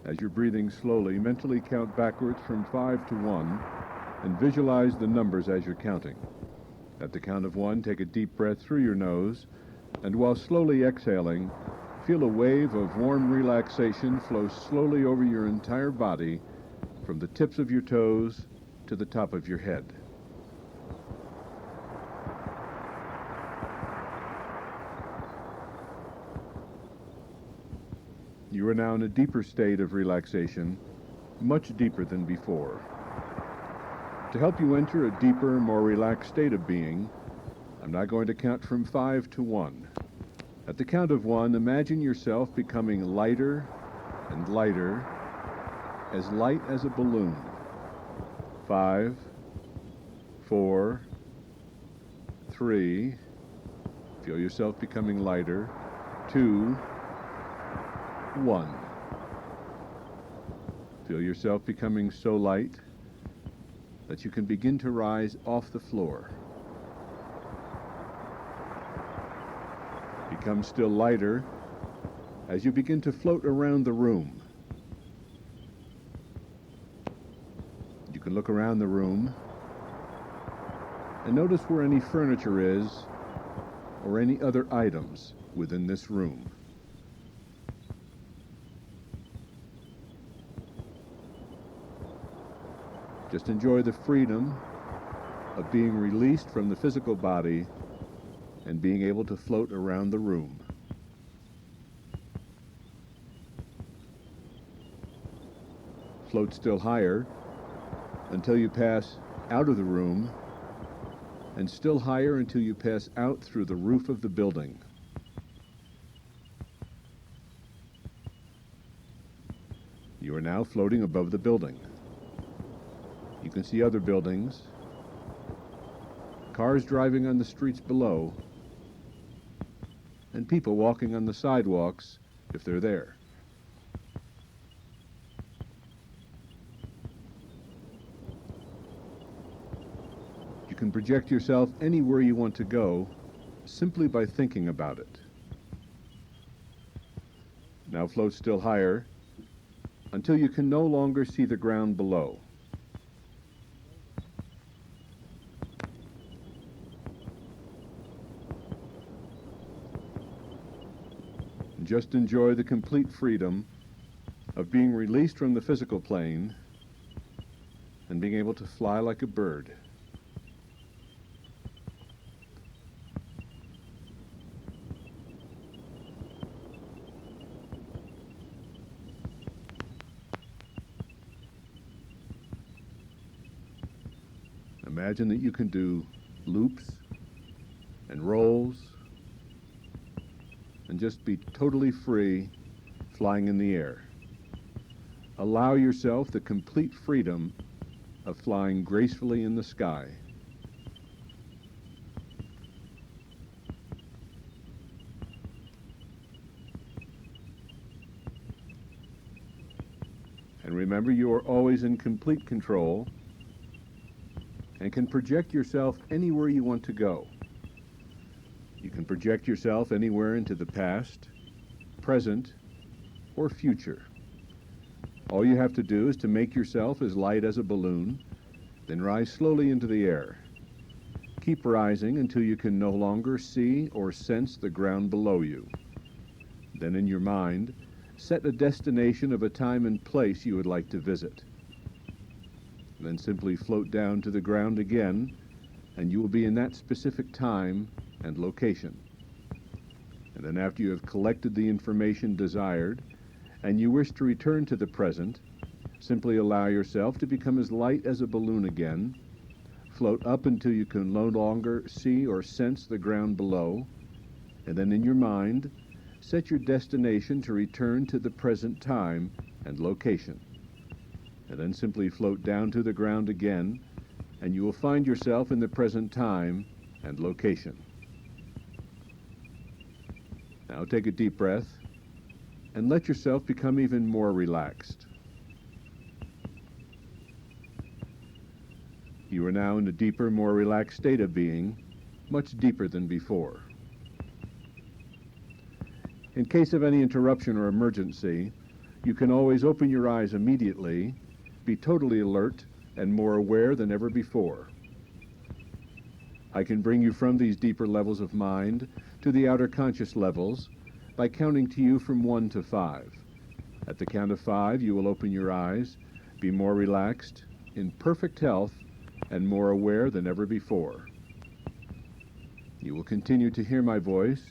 As you're breathing slowly, mentally count backwards from 5 to 1 and visualize the numbers as you're counting. At the count of 1, take a deep breath through your nose, and while slowly exhaling, feel a wave of warm relaxation flow slowly over your entire body from the tips of your toes to the top of your head. You are now in a deeper state of relaxation, much deeper than before. To help you enter a deeper, more relaxed state of being, I'm now going to count from 5 to 1. At the count of 1, imagine yourself becoming lighter and lighter, as light as a balloon. 5, 4, 3, feel yourself becoming lighter. 2, 1. Feel yourself becoming so light that you can begin to rise off the floor. Become still lighter as you begin to float around the room. You can look around the room and notice where any furniture is or any other items within this room. Just enjoy the freedom of being released from the physical body and being able to float around the room. Float still higher until you pass out of the room, and still higher until you pass out through the roof of the building. You are now floating above the building. You can see other buildings, cars driving on the streets below, and people walking on the sidewalks if they're there. You can project yourself anywhere you want to go simply by thinking about it. Now float still higher until you can no longer see the ground below. Just enjoy the complete freedom of being released from the physical plane and being able to fly like a bird. Imagine that you can do loops and rolls and just be totally free, flying in the air. Allow yourself the complete freedom of flying gracefully in the sky. And remember, you are always in complete control and can project yourself anywhere you want to go. You can project yourself anywhere into the past, present, or future. All you have to do is to make yourself as light as a balloon, then rise slowly into the air. Keep rising until you can no longer see or sense the ground below you. Then in your mind, set a destination of a time and place you would like to visit. Then simply float down to the ground again, and you will be in that specific time and location. And then after you have collected the information desired, and you wish to return to the present, simply allow yourself to become as light as a balloon again, float up until you can no longer see or sense the ground below, and then in your mind, set your destination to return to the present time and location. And then simply float down to the ground again, and you will find yourself in the present time and location. Now take a deep breath and let yourself become even more relaxed. You are now in a deeper, more relaxed state of being, much deeper than before. In case of any interruption or emergency, You can always open your eyes immediately, be totally alert, and more aware than ever before. I can bring you from these deeper levels of mind to the outer conscious levels by counting to you from 1 to 5. At the count of 5, you will open your eyes, be more relaxed, in perfect health, and more aware than ever before. You will continue to hear my voice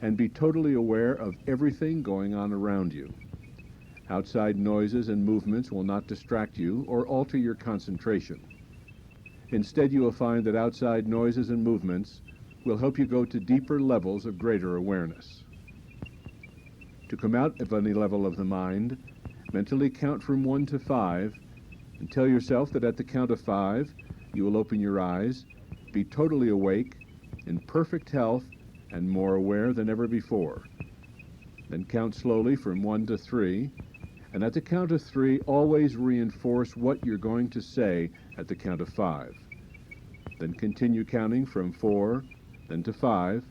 and be totally aware of everything going on around you. Outside noises and movements will not distract you or alter your concentration. Instead, you will find that outside noises and movements will help you go to deeper levels of greater awareness. To come out of any level of the mind, mentally count from 1 to 5 and tell yourself that at the count of 5, you will open your eyes, be totally awake, in perfect health, and more aware than ever before. Then count slowly from 1 to 3, and at the count of 3, always reinforce what you're going to say at the count of 5. Then continue counting from 4, then to 5,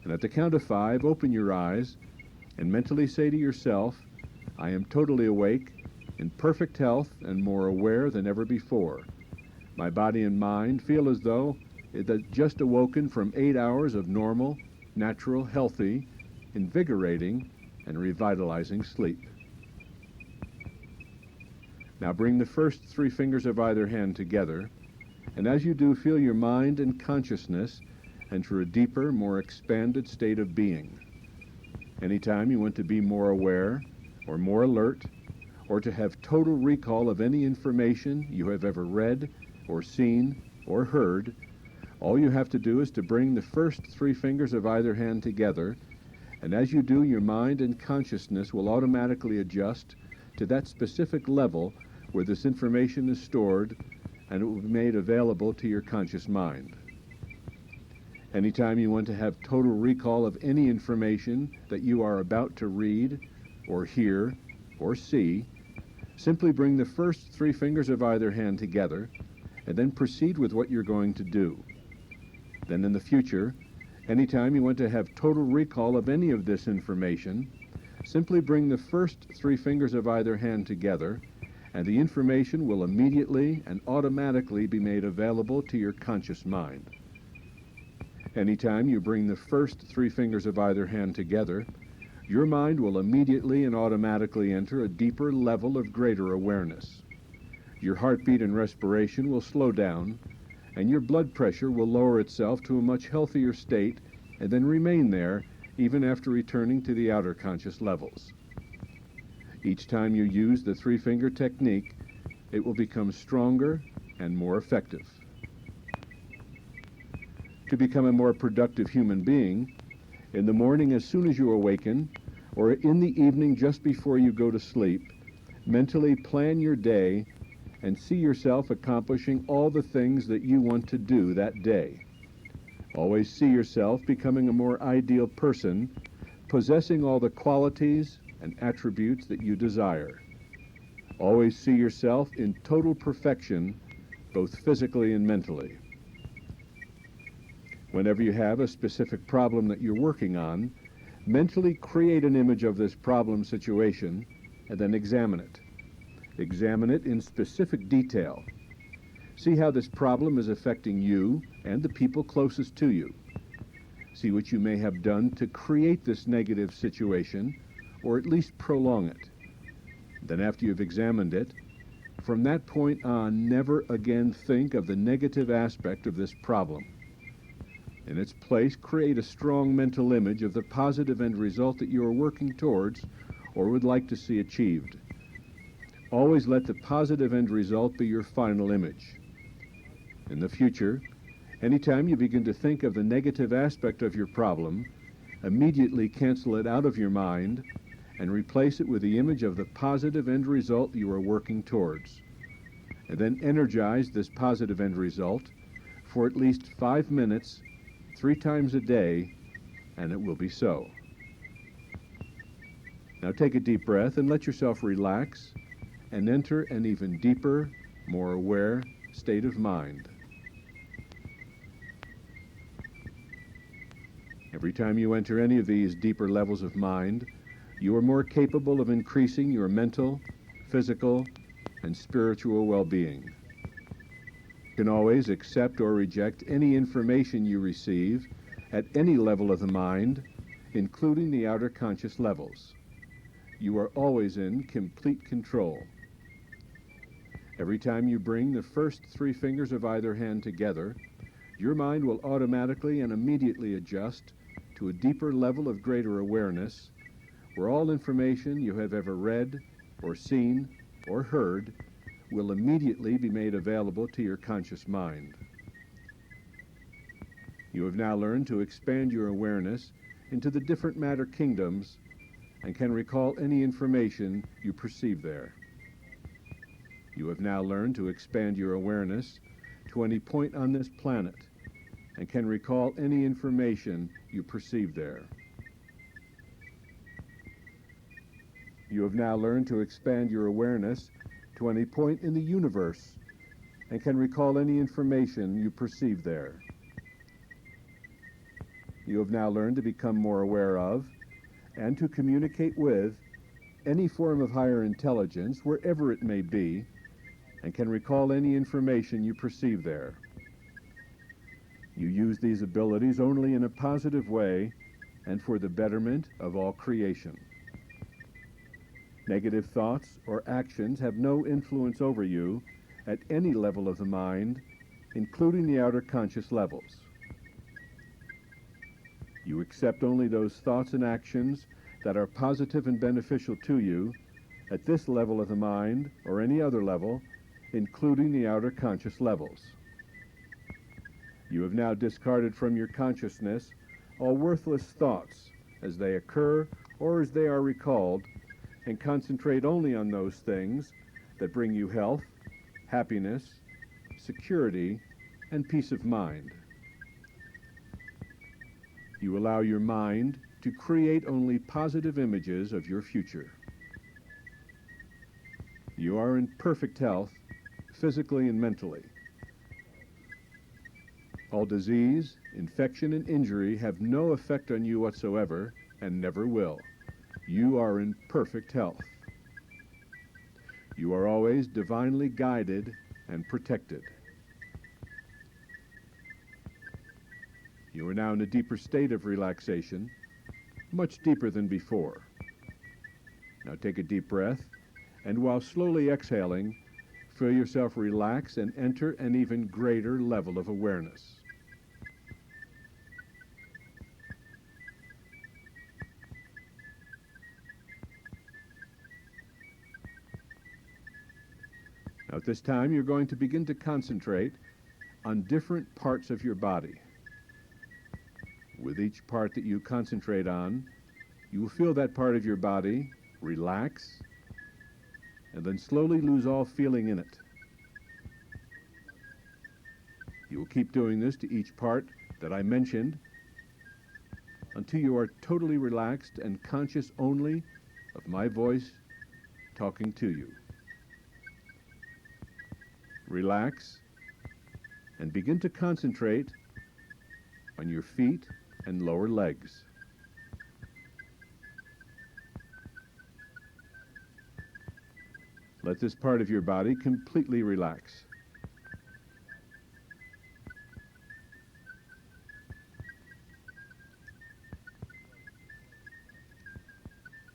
and at the count of 5, open your eyes and mentally say to yourself, I am totally awake, in perfect health, and more aware than ever before. My body and mind feel as though it had just awoken from 8 hours of normal, natural, healthy, invigorating, and revitalizing sleep. Now bring the first 3 fingers of either hand together, and as you do, feel your mind and consciousness enter a deeper, more expanded state of being. Anytime you want to be more aware, or more alert, or to have total recall of any information you have ever read, or seen, or heard, all you have to do is to bring the first 3 fingers of either hand together, and as you do, your mind and consciousness will automatically adjust to that specific level where this information is stored, and it will be made available to your conscious mind. Anytime you want to have total recall of any information that you are about to read, or hear, or see, simply bring the first 3 fingers of either hand together, and then proceed with what you're going to do. Then in the future, anytime you want to have total recall of any of this information, simply bring the first 3 fingers of either hand together, and the information will immediately and automatically be made available to your conscious mind. Anytime you bring the first 3 fingers of either hand together, your mind will immediately and automatically enter a deeper level of greater awareness. Your heartbeat and respiration will slow down, and your blood pressure will lower itself to a much healthier state and then remain there even after returning to the outer conscious levels. Each time you use the 3-finger technique, it will become stronger and more effective. To become a more productive human being, in the morning as soon as you awaken, or in the evening just before you go to sleep, mentally plan your day and see yourself accomplishing all the things that you want to do that day. Always see yourself becoming a more ideal person, possessing all the qualities and attributes that you desire. Always see yourself in total perfection, both physically and mentally. Whenever you have a specific problem that you're working on, mentally create an image of this problem situation and then examine it. Examine it in specific detail. See how this problem is affecting you and the people closest to you. See what you may have done to create this negative situation, or at least prolong it. Then after you've examined it, from that point on, never again think of the negative aspect of this problem. In its place, create a strong mental image of the positive end result that you are working towards or would like to see achieved. Always let the positive end result be your final image. In the future, anytime you begin to think of the negative aspect of your problem, immediately cancel it out of your mind and replace it with the image of the positive end result you are working towards. And then energize this positive end result for at least 5 minutes, 3 times a day, and it will be so. Now take a deep breath and let yourself relax and enter an even deeper, more aware state of mind. Every time you enter any of these deeper levels of mind, You are more capable of increasing your mental, physical, and spiritual well-being. You can always accept or reject any information you receive at any level of the mind, including the outer conscious levels. You are always in complete control. Every time you bring the first 3 fingers of either hand together, your mind will automatically and immediately adjust to a deeper level of greater awareness, where all information you have ever read, or seen, or heard will immediately be made available to your conscious mind. You have now learned to expand your awareness into the different matter kingdoms and can recall any information you perceive there. You have now learned to expand your awareness to any point on this planet and can recall any information you perceive there. You have now learned to expand your awareness to any point in the universe and can recall any information you perceive there. You have now learned to become more aware of and to communicate with any form of higher intelligence, wherever it may be, and can recall any information you perceive there. You use these abilities only in a positive way and for the betterment of all creation. Negative thoughts or actions have no influence over you at any level of the mind, including the outer conscious levels. You accept only those thoughts and actions that are positive and beneficial to you at this level of the mind or any other level, including the outer conscious levels. You have now discarded from your consciousness all worthless thoughts as they occur or as they are recalled, and concentrate only on those things that bring you health, happiness, security, and peace of mind. You allow your mind to create only positive images of your future. You are in perfect health, physically and mentally. All disease, infection, and injury have no effect on you whatsoever, and never will. You are in perfect health. You are always divinely guided and protected. You are now in a deeper state of relaxation, much deeper than before. Now take a deep breath, and while slowly exhaling, feel yourself relax and enter an even greater level of awareness. Now at this time, you're going to begin to concentrate on different parts of your body. With each part that you concentrate on, you will feel that part of your body relax and then slowly lose all feeling in it. You will keep doing this to each part that I mentioned until you are totally relaxed and conscious only of my voice talking to you. Relax and begin to concentrate on your feet and lower legs. Let this part of your body completely relax.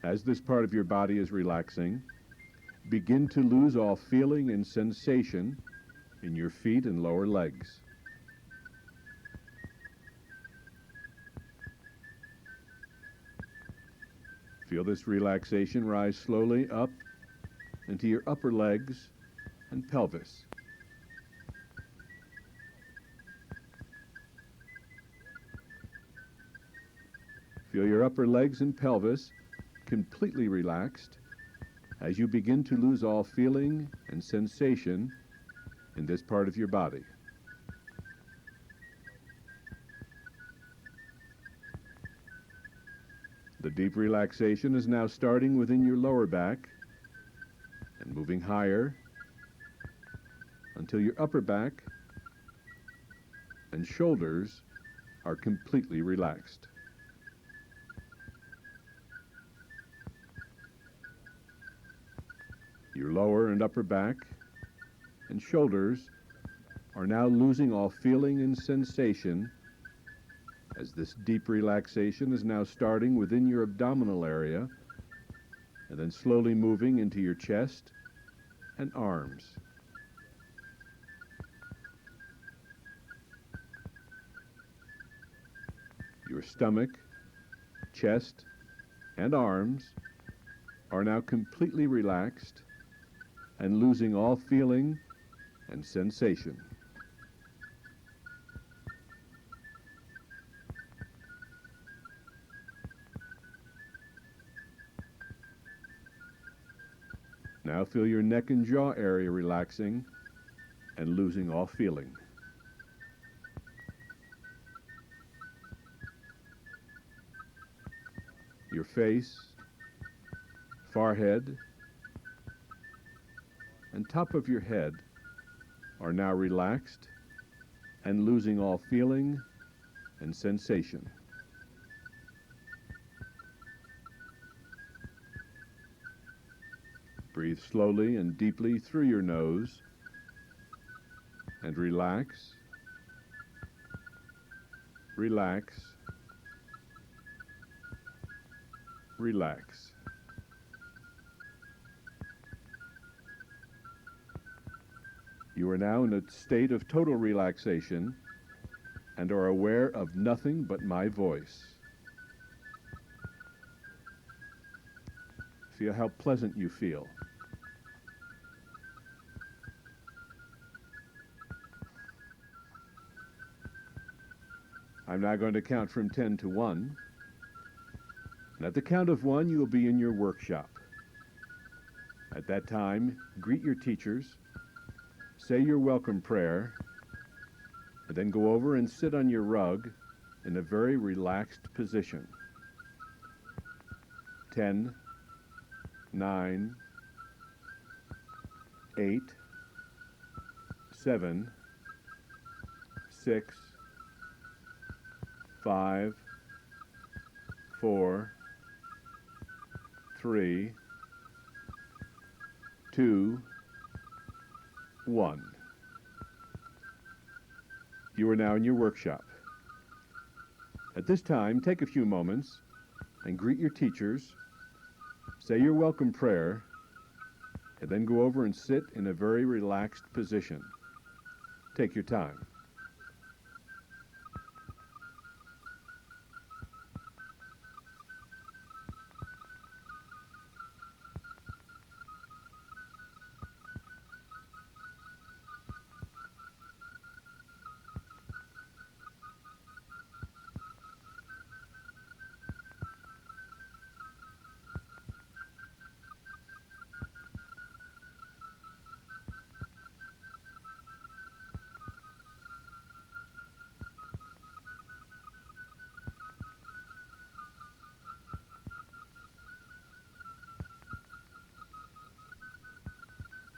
As this part of your body is relaxing, begin to lose all feeling and sensation in your feet and lower legs. Feel this relaxation rise slowly up into your upper legs and pelvis. Feel your upper legs and pelvis completely relaxed as you begin to lose all feeling and sensation in this part of your body. The deep relaxation is now starting within your lower back and moving higher until your upper back and shoulders are completely relaxed. Your lower and upper back and shoulders are now losing all feeling and sensation, as this deep relaxation is now starting within your abdominal area and then slowly moving into your chest and arms. Your stomach, chest, and arms are now completely relaxed and losing all feeling and sensation. Now feel your neck and jaw area relaxing and losing all feeling. Your face, forehead, and top of your head are now relaxed and losing all feeling and sensation. Breathe slowly and deeply through your nose and relax, relax, relax. You are now in a state of total relaxation and are aware of nothing but my voice. Feel how pleasant you feel. I'm now going to count from 10 to 1. And at the count of 1, you will be in your workshop. At that time, greet your teachers, say your welcome prayer, and then go over and sit on your rug in a very relaxed position. 10, 9, 8, 7, 6, 5, 4, 3, 2, 1. You are now in your workshop. At this time, take a few moments and greet your teachers, say your welcome prayer, and then go over and sit in a very relaxed position. Take your time.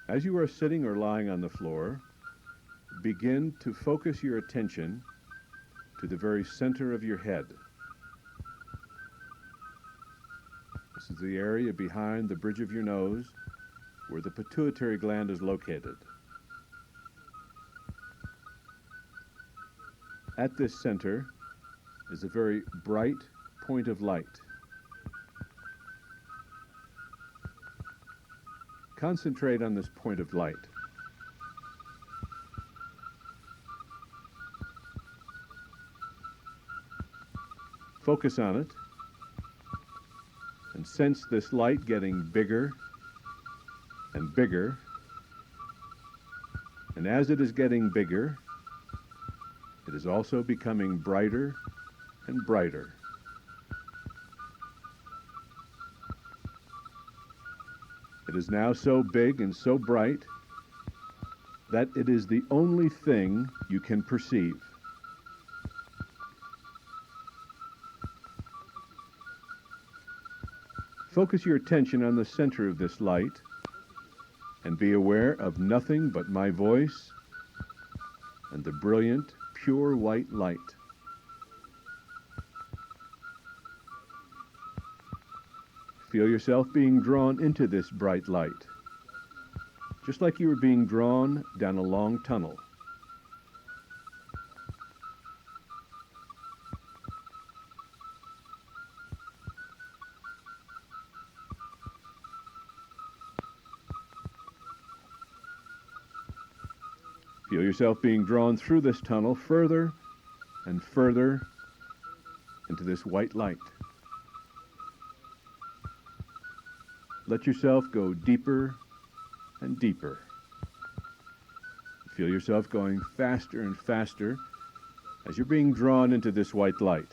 As you are sitting or lying on the floor, begin to focus your attention to the very center of your head. This is the area behind the bridge of your nose where the pituitary gland is located. At this center is a very bright point of light. Concentrate on this point of light. Focus on it and sense this light getting bigger and bigger. And as it is getting bigger, it is also becoming brighter and brighter. It is now so big and so bright that it is the only thing you can perceive. Focus your attention on the center of this light and be aware of nothing but my voice and the brilliant, pure white light. Feel yourself being drawn into this bright light just like you were being drawn down a long tunnel. Feel yourself being drawn through this tunnel further and further into this white light. Let yourself go deeper and deeper. Feel yourself going faster and faster as you're being drawn into this white light.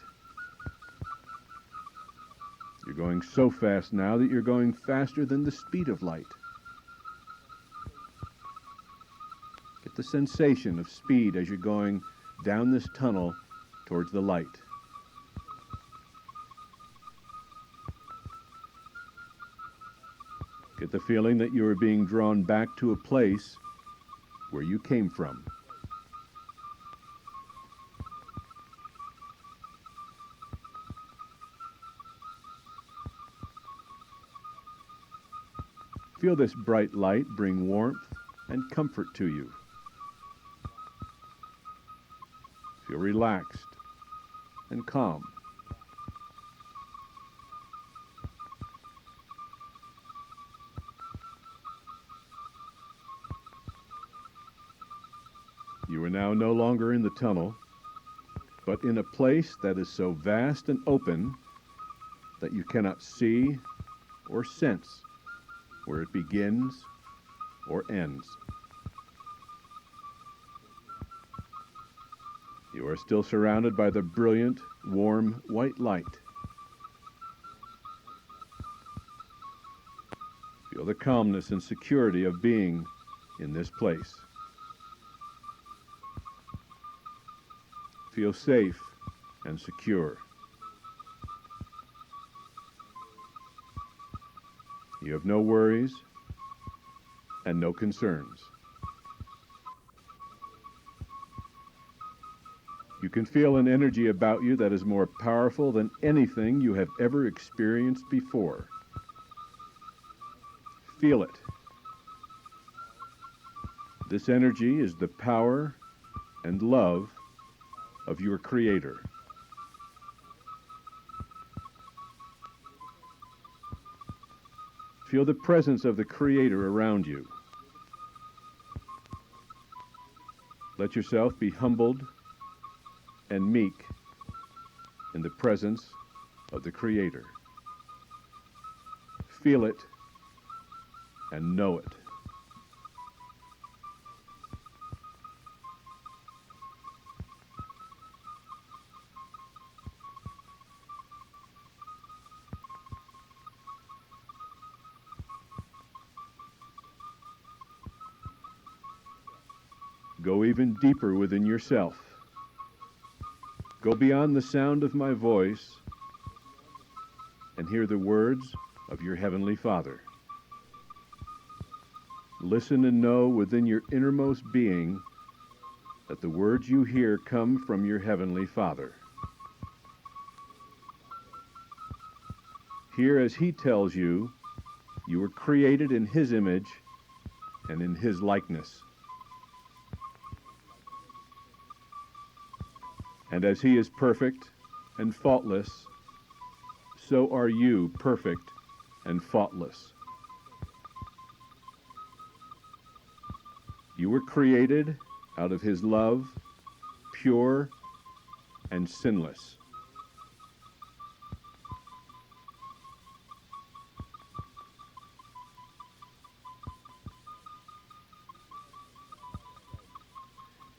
You're going so fast now that you're going faster than the speed of light. Get the sensation of speed as you're going down this tunnel towards the light. Get the feeling that you are being drawn back to a place where you came from. Feel this bright light bring warmth and comfort to you. Feel relaxed and calm. You are now no longer in the tunnel, but in a place that is so vast and open that you cannot see or sense where it begins or ends. You are still surrounded by the brilliant, warm, white light. Feel the calmness and security of being in this place. Feel safe and secure. You have no worries and no concerns. You can feel an energy about you that is more powerful than anything you have ever experienced before. Feel it. This energy is the power and love of your Creator. Feel the presence of the Creator around you. Let yourself be humbled and meek in the presence of the Creator. Feel it and know it. Go even deeper within yourself. Go beyond the sound of my voice and hear the words of your Heavenly Father. Listen and know within your innermost being that the words you hear come from your Heavenly Father. Hear as He tells you, you were created in His image and in His likeness. And as He is perfect and faultless, so are you perfect and faultless. You were created out of His love, pure and sinless.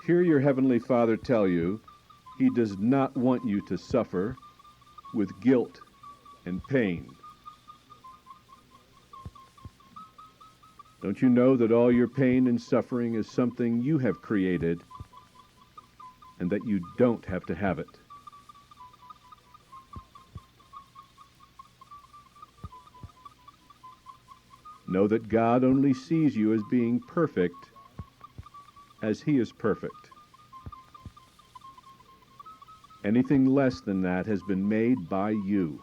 Hear your Heavenly Father tell you He does not want you to suffer with guilt and pain. Don't you know that all your pain and suffering is something you have created and that you don't have to have it? Know that God only sees you as being perfect as He is perfect. Anything less than that has been made by you.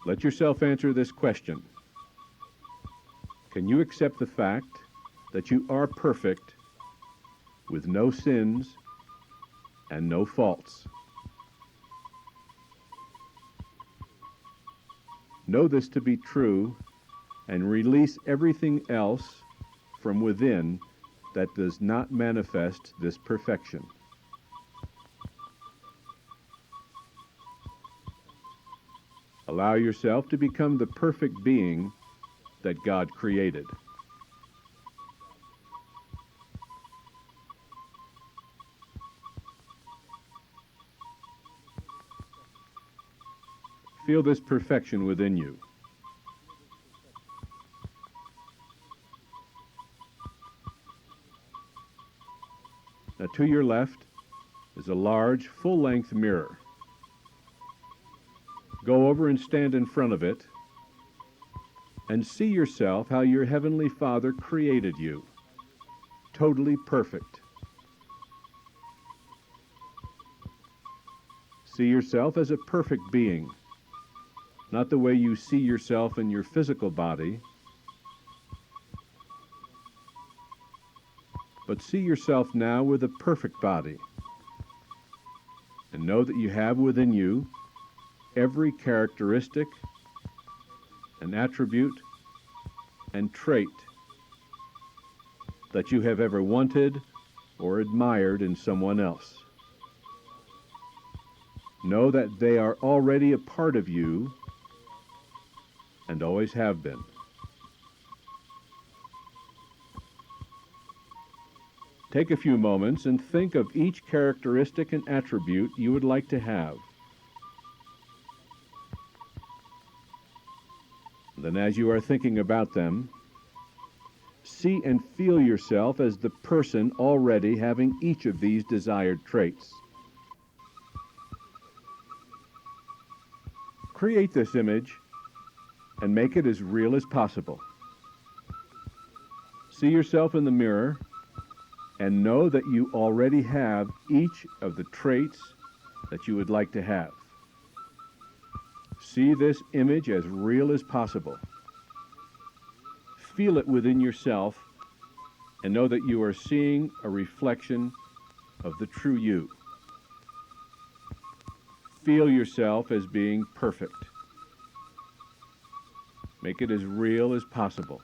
Let yourself answer this question. Can you accept the fact that you are perfect with no sins and no faults? Know this to be true and release everything else from within that does not manifest this perfection. Allow yourself to become the perfect being that God created. Feel this perfection within you. Now, to your left is a large, full-length mirror. Go over and stand in front of it and see yourself how your Heavenly Father created you, totally perfect. See yourself as a perfect being, not the way you see yourself in your physical body, but see yourself now with a perfect body, and know that you have within you every characteristic and attribute and trait that you have ever wanted or admired in someone else. Know that they are already a part of you and always have been. Take a few moments and think of each characteristic and attribute you would like to have. Then, as you are thinking about them, see and feel yourself as the person already having each of these desired traits. Create this image and make it as real as possible. See yourself in the mirror and know that you already have each of the traits that you would like to have. See this image as real as possible. Feel it within yourself and know that you are seeing a reflection of the true you. Feel yourself as being perfect. Make it as real as possible.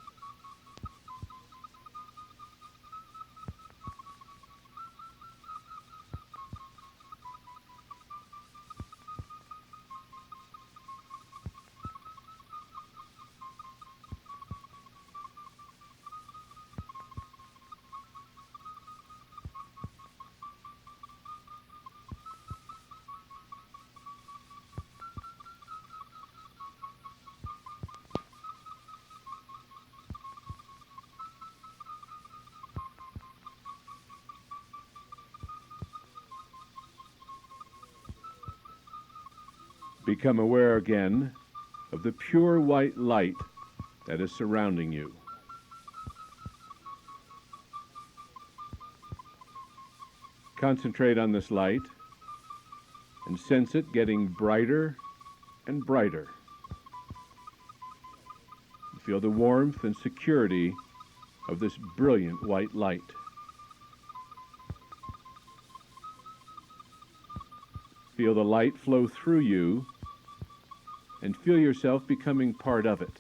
Become aware again of the pure white light that is surrounding you. Concentrate on this light and sense it getting brighter and brighter. Feel the warmth and security of this brilliant white light. Feel the light flow through you and feel yourself becoming part of it.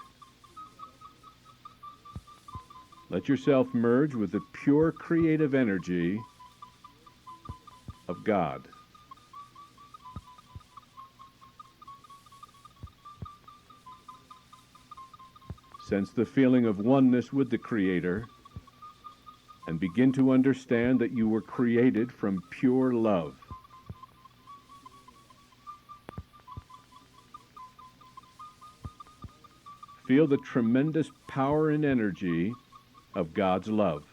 Let yourself merge with the pure creative energy of God. Sense the feeling of oneness with the Creator and begin to understand that you were created from pure love. Feel the tremendous power and energy of God's love.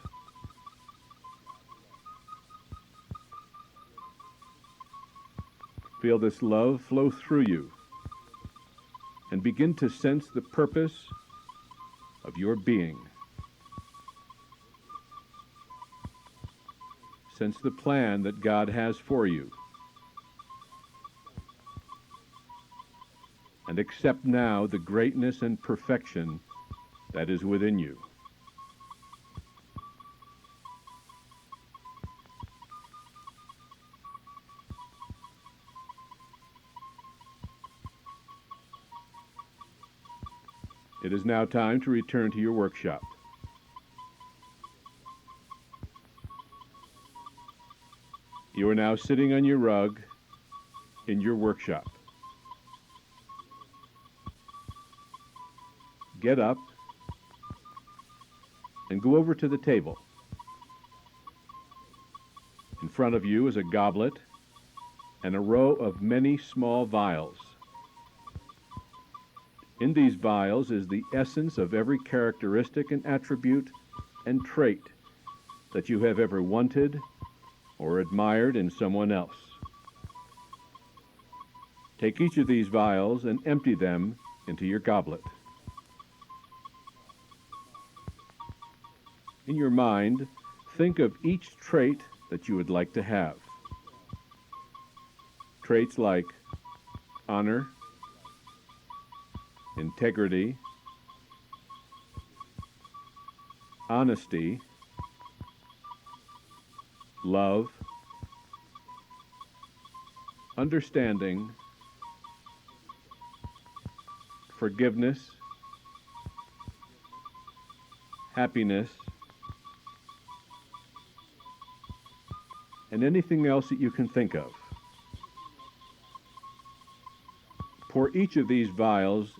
Feel this love flow through you and begin to sense the purpose of your being. Sense the plan that God has for you. and accept now the greatness and perfection that is within you. It is now time to return to your workshop. You are now sitting on your rug in your workshop. Get up and go over to the table. In front of you is a goblet and a row of many small vials. In these vials is the essence of every characteristic and attribute and trait that you have ever wanted or admired in someone else. Take each of these vials and empty them into your goblet. In your mind, think of each trait that you would like to have. Traits like honor, integrity, honesty, love, understanding, forgiveness, happiness, and anything else that you can think of. Pour each of these vials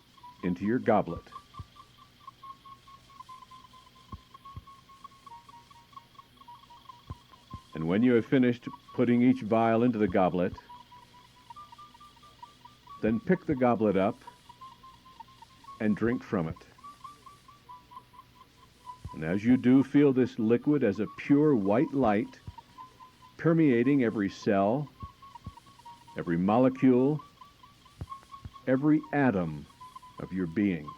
into your goblet. And when you have finished putting each vial into the goblet, then pick the goblet up and drink from it. And as you do, feel this liquid as a pure white light permeating every cell, every molecule, every atom of your being.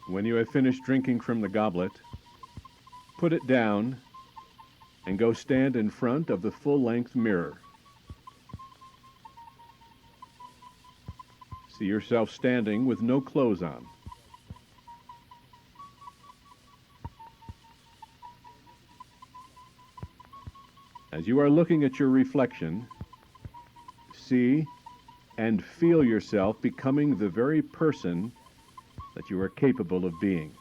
When you have finished drinking from the goblet, put it down and go stand in front of the full-length mirror. See yourself standing with no clothes on. As you are looking at your reflection, see and feel yourself becoming the very person that you are capable of being.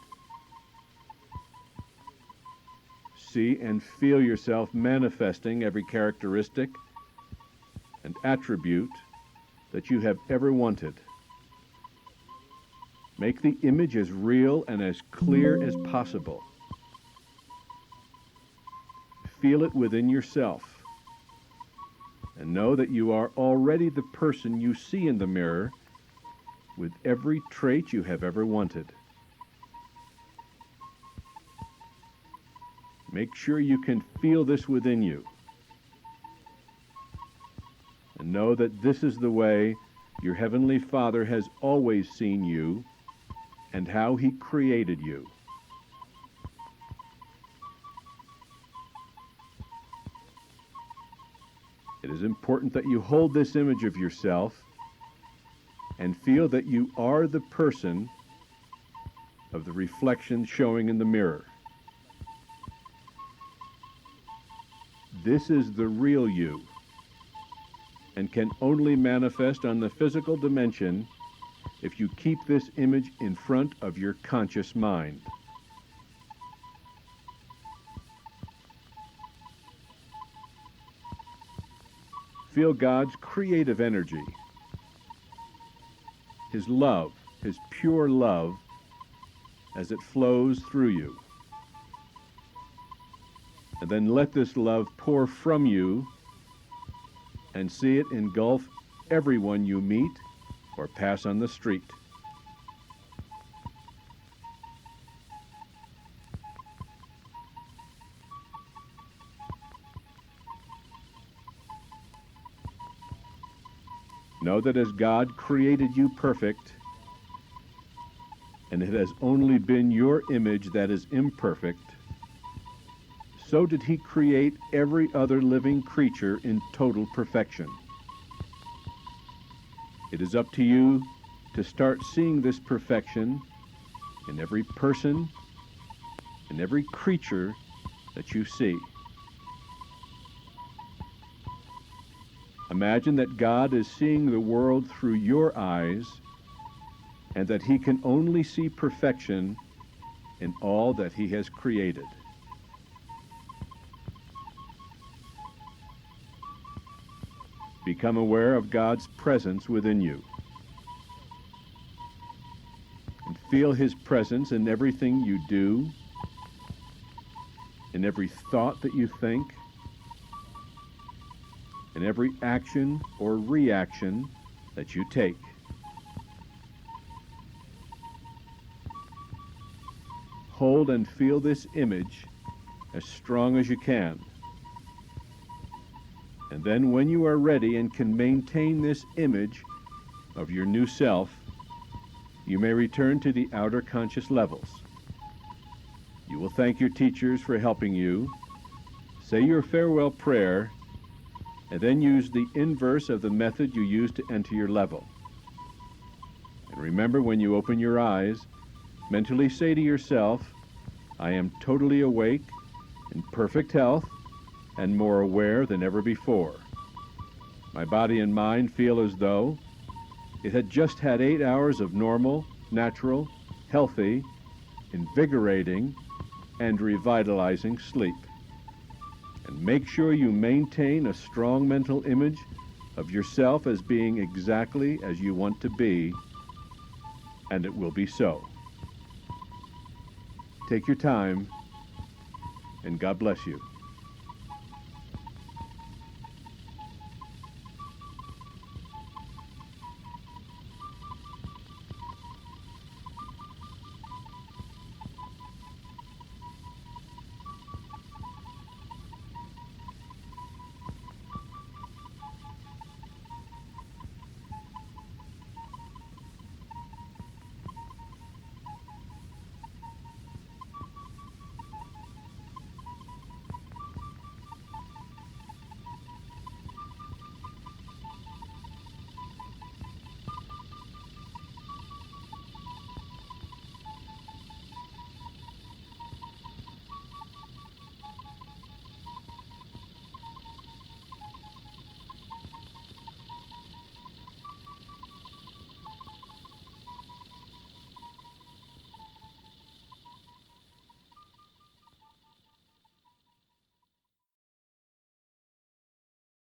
See and feel yourself manifesting every characteristic and attribute that you have ever wanted. Make the image as real and as clear as possible. Feel it within yourself, and know that you are already the person you see in the mirror with every trait you have ever wanted. Make sure you can feel this within you, and know that this is the way your Heavenly Father has always seen you and how He created you. It is important that you hold this image of yourself and feel that you are the person of the reflection showing in the mirror. This is the real you, and can only manifest on the physical dimension if you keep this image in front of your conscious mind. Feel God's creative energy, His love, His pure love, as it flows through you. And then let this love pour from you and see it engulf everyone you meet or pass on the street. Know that as God created you perfect, and it has only been your image that is imperfect, so did He create every other living creature in total perfection. It is up to you to start seeing this perfection in every person, in every creature that you see. Imagine that God is seeing the world through your eyes, and that He can only see perfection in all that He has created. Become aware of God's presence within you, and feel His presence in everything you do, in every thought that you think, in every action or reaction that you take. Hold and feel this image as strong as you can. And then when you are ready and can maintain this image of your new self, you may return to the outer conscious levels. You will thank your teachers for helping you, say your farewell prayer, and then use the inverse of the method you used to enter your level. And remember, when you open your eyes, mentally say to yourself, I am totally awake, in perfect health, and more aware than ever before. My body and mind feel as though it had just had 8 hours of normal, natural, healthy, invigorating, and revitalizing sleep. And make sure you maintain a strong mental image of yourself as being exactly as you want to be, and it will be so. Take your time, and God bless you.